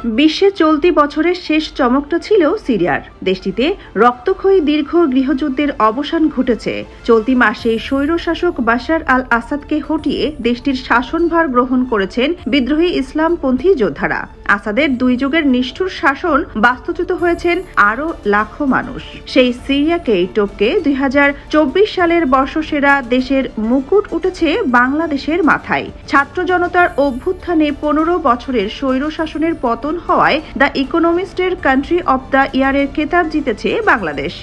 বিশ্বে চলতি বছরের শেষ চমকটা ছিল সিরিয়ার। দেশটিতে রক্তক্ষয়ী দীর্ঘ গৃহযুদ্ধের অবসান ঘটেছে। চলতি মাসে স্বৈরশাসক বাশার আল আসাদকে হটিয়ে দেশটির শাসনভার গ্রহণ করেছেন বিদ্রোহী ইসলামপন্থী যোদ্ধারা। আসাদের 2 যুগের নিষ্ঠুর শাসন বাস্তুচ্যুত হয়েছেন আরও লাখো মানুষ। সেই সিরিয়াকেই টপকে 2024 সালের বর্ষসেরা দেশের মুকুট উঠেছে বাংলাদেশের মাথায়। ছাত্র জনতার অভ্যুত্থানে 15 বছরের স্বৈরশাসনের পতন হওয়ায় দ্য ইকোনমিস্টের কান্ট্রি অব দ্য ইয়ারের খেতাব জিতেছে বাংলাদেশ।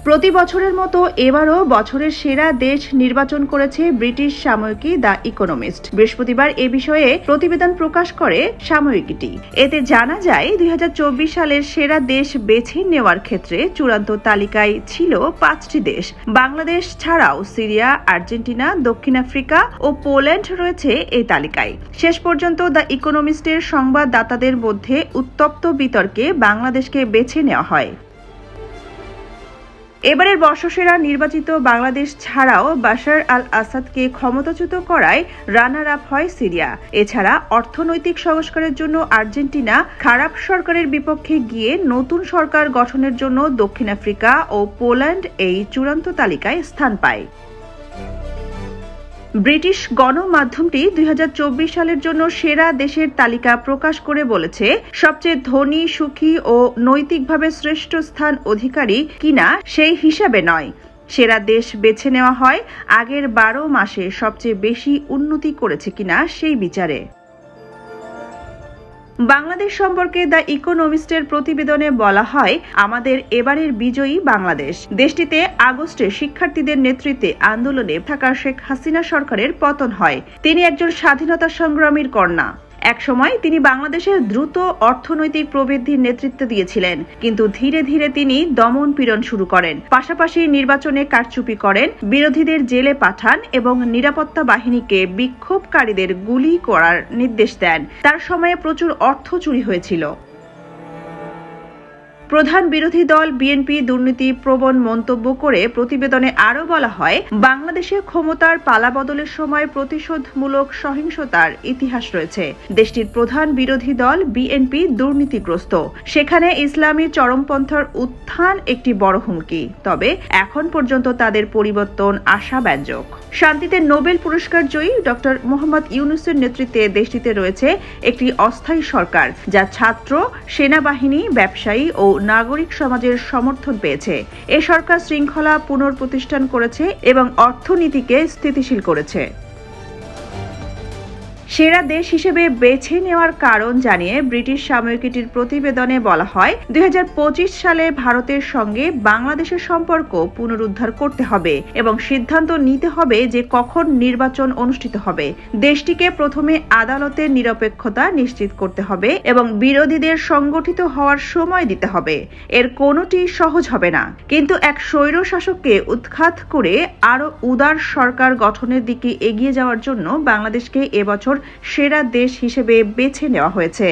প্রতি বছরের মতো এবারও বছরের সেরা দেশ নির্বাচন করেছে ব্রিটিশ সাময়িকী দ্য ইকোনমিস্ট। বৃহস্পতিবার এ বিষয়ে প্রতিবেদন প্রকাশ করে সাময়িকীটি। এতে জানা যায় 2024 সালের সেরা দেশ বেছে নেওয়ার ক্ষেত্রে চূড়ান্ত তালিকায় ছিল 5টি দেশ। বাংলাদেশ ছাড়াও সিরিয়া, আর্জেন্টিনা, দক্ষিণ আফ্রিকা ও পোল্যান্ড রয়েছে এই তালিকায়। শেষ পর্যন্ত দ্য ইকোনমিস্টের সংবাদদাতাদের মধ্যে উত্তপ্ত বিতর্কে বাংলাদেশকে বেছে নেওয়া হয়। এবারের বর্ষসেরা নির্বাচিত বাংলাদেশ ছাড়াও বাশার আল আসাদকে ক্ষমতাচ্যুত করায় রানার আপ হয় সিরিয়া। এছাড়া অর্থনৈতিক সংস্কারের জন্য আর্জেন্টিনা, খারাপ সরকারের বিপক্ষে গিয়ে নতুন সরকার গঠনের জন্য দক্ষিণ আফ্রিকা ও পোল্যান্ড এই চূড়ান্ত তালিকায় স্থান পায়। ব্রিটিশ গণমাধ্যমটি 2024 সালের জন্য সেরা দেশের তালিকা প্রকাশ করে বলেছে, সবচেয়ে ধনী, সুখী ও নৈতিকভাবে শ্রেষ্ঠ স্থান অধিকারী কিনা সেই হিসাবে নয়, সেরা দেশ বেছে নেওয়া হয় আগের 12 মাসে সবচেয়ে বেশি উন্নতি করেছে কিনা সেই বিচারে। বাংলাদেশ সম্পর্কে দ্য ইকোনমিস্টের প্রতিবেদনে বলা হয়, আমাদের এবারের বিজয়ী বাংলাদেশ। দেশটিতে আগস্টে শিক্ষার্থীদের নেতৃত্বে আন্দোলনে থাকা শেখ হাসিনা সরকারের পতন হয়। তিনি একজন স্বাধীনতা সংগ্রামীর কন্যা। একসময় তিনি বাংলাদেশের দ্রুত অর্থনৈতিক প্রবৃদ্ধির নেতৃত্ব দিয়েছিলেন, কিন্তু ধীরে ধীরে তিনি দমন পীড়ন শুরু করেন। পাশাপাশি নির্বাচনে কারচুপি করেন, বিরোধীদের জেলে পাঠান এবং নিরাপত্তা বাহিনীকে বিক্ষোভকারীদের গুলি করার নির্দেশ দেন। তার সময়ে প্রচুর অর্থ চুরি হয়েছিল। প্রধান বিরোধী দল বিএনপি দুর্নীতি প্রবণ মন্তব্য করে প্রতিবেদনে আরও বলা হয়, বাংলাদেশে ক্ষমতার পালাবদলের সময় প্রতিশোধমূলক সহিংসতার ইতিহাস রয়েছে। দেশটির প্রধান বিরোধী দল বিএনপি দুর্নীতিগ্রস্ত। সেখানে ইসলামী চরমপন্থার উত্থান একটি বড় হুমকি। তবে এখন পর্যন্ত তাদের পরিবর্তন আশাব্যঞ্জক। শান্তিতে নোবেল পুরস্কার জয়ী ডক্টর মোহাম্মদ ইউনূসের নেতৃত্বে দেশটিতে রয়েছে একটি অস্থায়ী সরকার, যা ছাত্র, সেনাবাহিনী, ব্যবসায়ী ও নাগরিক সমাজের সমর্থন পেয়েছে। এ সরকার শৃঙ্খলা পুনঃপ্রতিষ্ঠান করেছে এবং অর্থনীতিকে স্থিতিশীল করেছে। সেরা দেশ হিসেবে বেছে নেওয়ার কারণ জানিয়ে ব্রিটিশ সাময়িকীটির প্রতিবেদনে বলা হয়, 2025 সালে ভারতের সঙ্গে বাংলাদেশের সম্পর্ক পুনরুদ্ধার করতে হবে এবং সিদ্ধান্ত নিতে হবে যে কখন নির্বাচন অনুষ্ঠিত হবে। দেশটিকে প্রথমে আদালতের নিরপেক্ষতা নিশ্চিত করতে হবে এবং বিরোধীদের সংগঠিত হওয়ার সময় দিতে হবে। এর কোনোটি সহজ হবে না, কিন্তু এক স্বৈরশাসককে উৎখাত করে আরও উদার সরকার গঠনের দিকে এগিয়ে যাওয়ার জন্য বাংলাদেশকে এবছর সেরা দেশ হিসেবে বেছে নেওয়া হয়েছে।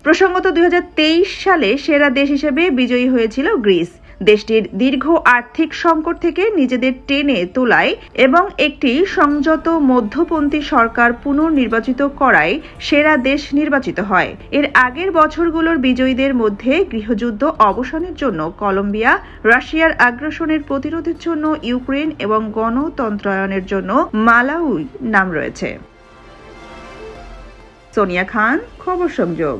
প্রসঙ্গত 2023 সালে সেরা দেশ হিসেবে বিজয়ী হয়েছিল গ্রিস। দেশটির দীর্ঘ আর্থিক সংকট থেকে নিজেদের টেনে তোলায় এবং একটি সংযত মধ্যপন্থী সরকার পুনর্নির্বাচিত করায় সেরা দেশ নির্বাচিত হয়। এর আগের বছরগুলোর বিজয়ীদের মধ্যে গৃহযুদ্ধ অবসানের জন্য কলম্বিয়া, রাশিয়ার আগ্রাসনের প্রতিরোধের জন্য ইউক্রেন এবং গণতন্ত্রায়নের জন্য মালাউই নাম রয়েছে। সোনিয়া খান, খবর সংযোগ।